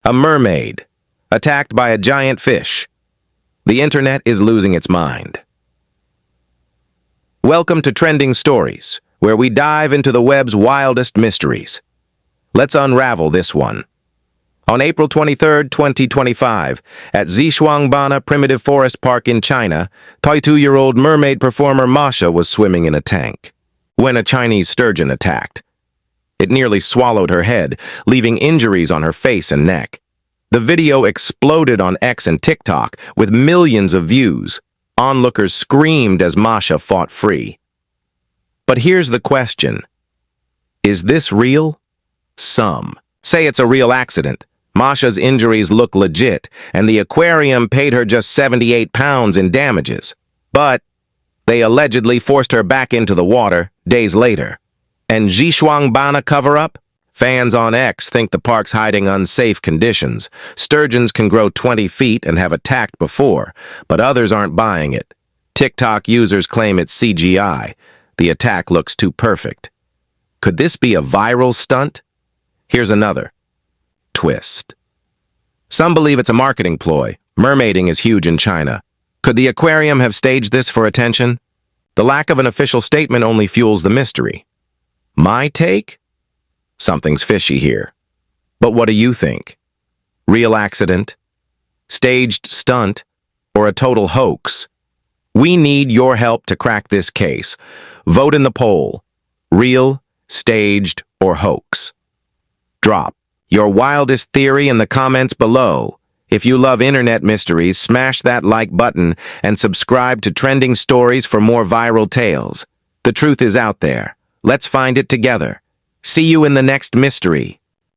A mermaid, attacked by a giant fish. The internet is losing its mind. Welcome to Trending Stories, where we dive into the web's wildest mysteries. Let's unravel this one. On April 23, 2025, at Zhishuangbana Primitive Forest Park in China, 22-year-old mermaid performer Masha was swimming in a tank when a Chinese sturgeon attacked. It nearly swallowed her head, leaving injuries on her face and neck. The video exploded on X and TikTok with millions of views. Onlookers screamed as Masha fought free. But here's the question. Is this real? Some say it's a real accident. Masha's injuries look legit, and the aquarium paid her just 78 pounds in damages. But they allegedly forced her back into the water days later. And Zhishuangbana cover-up? Fans on X think the park's hiding unsafe conditions. Sturgeons can grow 20 feet and have attacked before, but others aren't buying it. TikTok users claim it's CGI. The attack looks too perfect. Could this be a viral stunt? Here's another twist. Some believe it's a marketing ploy. Mermaiding is huge in China. Could the aquarium have staged this for attention? The lack of an official statement only fuels the mystery. My take? Something's fishy here. But what do you think? Real accident? Staged stunt? Or a total hoax? We need your help to crack this case. Vote in the poll. Real, staged, or hoax? Drop your wildest theory in the comments below. If you love internet mysteries, smash that like button and subscribe to Trending Stories for more viral tales. The truth is out there. Let's find it together. See you in the next mystery.